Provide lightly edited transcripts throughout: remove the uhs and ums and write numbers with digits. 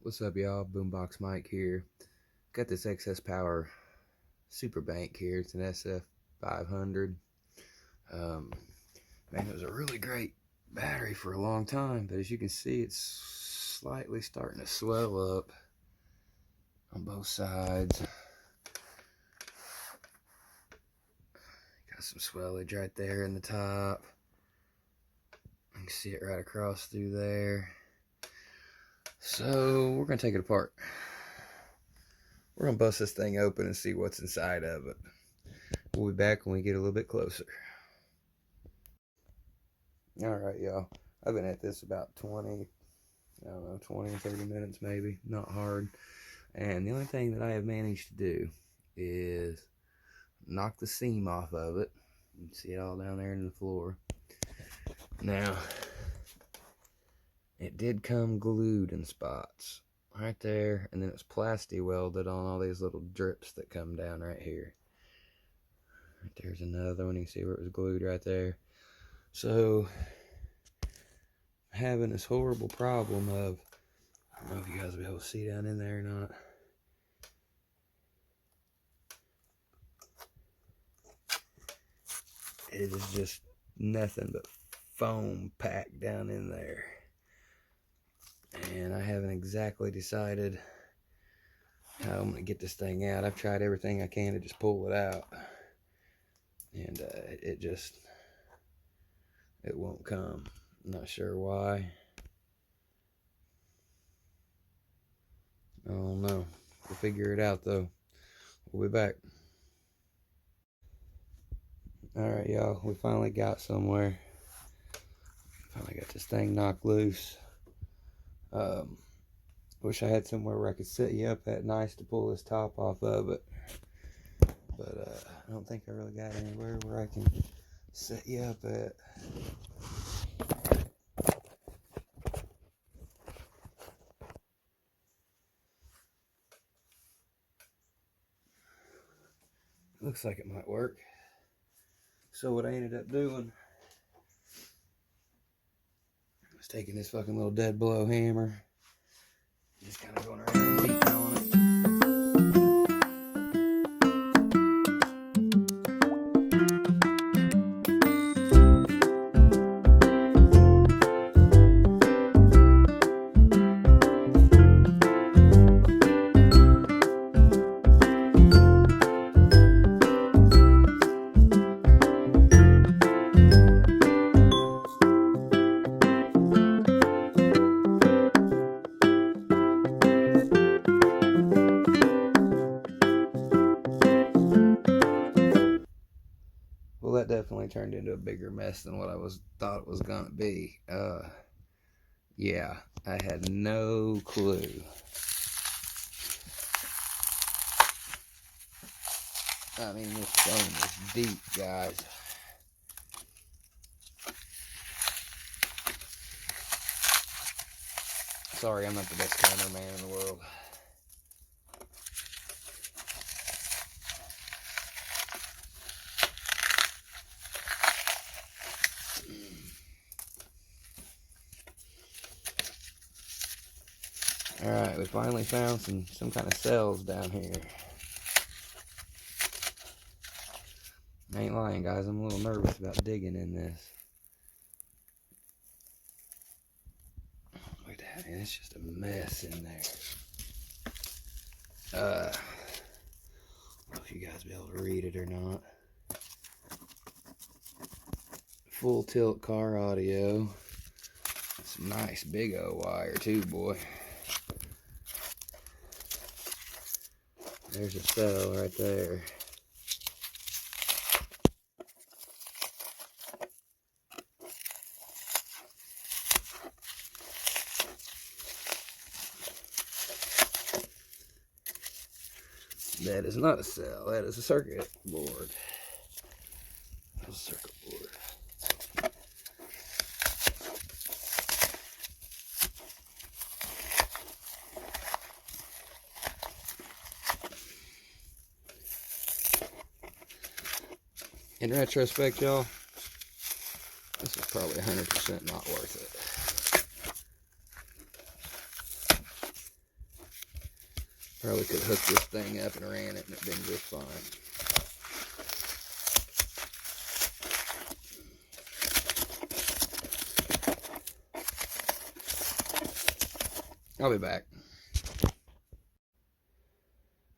What's up, y'all? Boombox Mike here. Got this excess power super bank here. It's an SF500. Um, Man, it was a really great battery for a long time, but as you can see, it's slightly starting to swell up on both sides. Got some swellage right there in the top. You can see it right across through there. So we're gonna take it apart. We're gonna bust this thing open and see what's inside of it. We'll be back when we get a little bit closer. Alright, y'all. I've been at this about 20 or 30 minutes maybe. Not hard. And the only thing that I have managed to do is knock the seam off of it. You can see it all down there in the floor. Now, it did come glued in spots right there, and then it's plasti welded on all these little drips that come down right here. Right there's another one. You can see where it was glued right there. So, having this horrible problem of, I don't know if you guys will be able to see down in there or not. It is just nothing but foam packed down in there. And I haven't exactly decided how I'm going to get this thing out. I've tried everything I can to just pull it out. And it won't come. I'm not sure why. I don't know. We'll figure it out though. We'll be back. Alright, y'all. We finally got somewhere. Finally got this thing knocked loose. Wish I had somewhere where I could set you up at nice to pull this top off of it. But I don't think I really got anywhere where I can set you up at. Looks like it might work. So what I ended up doing was taking this fucking little dead blow hammer, just kind of going around and beating on it. Well, that definitely turned into a bigger mess than what I thought it was gonna be. Yeah, I had no clue. I mean, this stone is deep, guys. Sorry, I'm not the best cameraman in the world. Alright, we finally found some kind of cells down here. I ain't lying, guys. I'm a little nervous about digging in this. Look at that, man. It's just a mess in there. I don't know if you guys will be able to read it or not. Full tilt car audio. Some nice big old wire too, boy. There's a cell right there. That is not a cell, that is a circuit board. That's a circuit board. In retrospect, y'all, this was probably 100% not worth it. Probably could hook this thing up and ran it and it'd been just fine. I'll be back.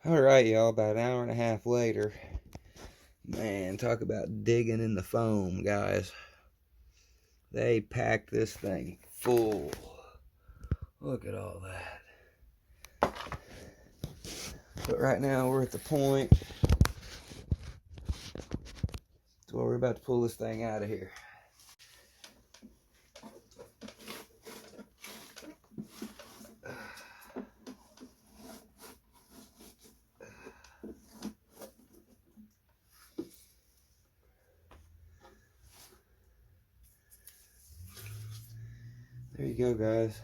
Alright, y'all, about an hour and a half later. Man, talk about digging in the foam, guys. They packed this thing full. Look at all that. But right now we're at the point to where we're about to pull this thing out of here. There you go, guys.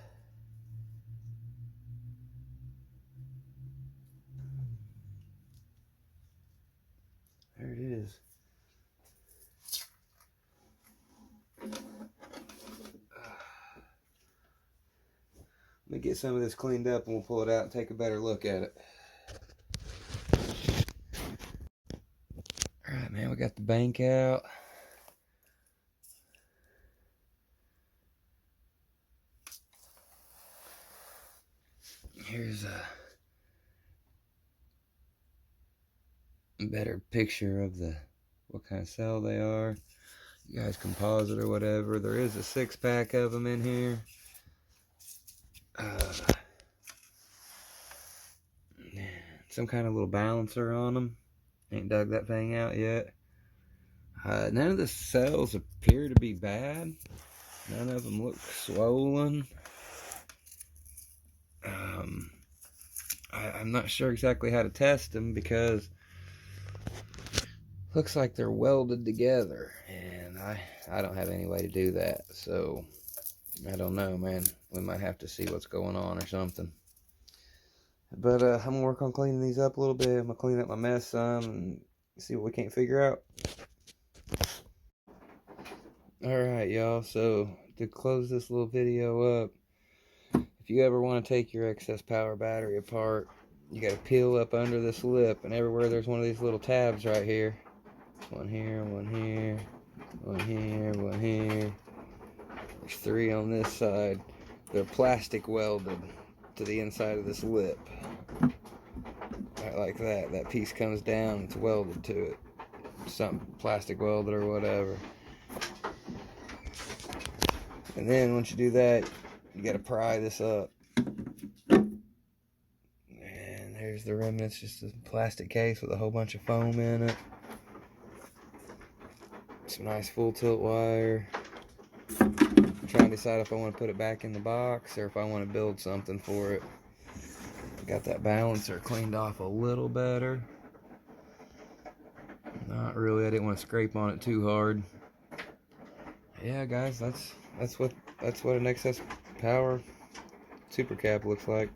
There it is. Let me get some of this cleaned up and we'll pull it out and take a better look at it. Alright, man, we got the bank out. Here's a better picture of what kind of cell they are. You guys, composite or whatever. There is a 6-pack of them in here. Some kind of little balancer on them. Ain't dug that thing out yet. None of the cells appear to be bad. None of them look swollen. I'm not sure exactly how to test them because looks like they're welded together, and I don't have any way to do that, so I don't know, man. We might have to see what's going on or something. But I'm gonna work on cleaning these up a little bit. I'm gonna clean up my mess some and see what we can't figure out. Alright, y'all, so to close this little video up, if you ever want to take your excess power battery apart, you got to peel up under this lip, and everywhere there's one of these little tabs right here. One here, one here, one here, one here. There's 3 on this side. They're plastic welded to the inside of this lip. Right like that. That piece comes down, it's welded to it. Something plastic welded or whatever. And then once you do that, you got to pry this up. And there's the remnants, just a plastic case with a whole bunch of foam in it. Some nice full tilt wire. I'm trying to decide if I want to put it back in the box or if I want to build something for it. Got that balancer cleaned off a little better. Not really, I didn't want to scrape on it too hard. Yeah, guys, that's what an excess power super cap looks like.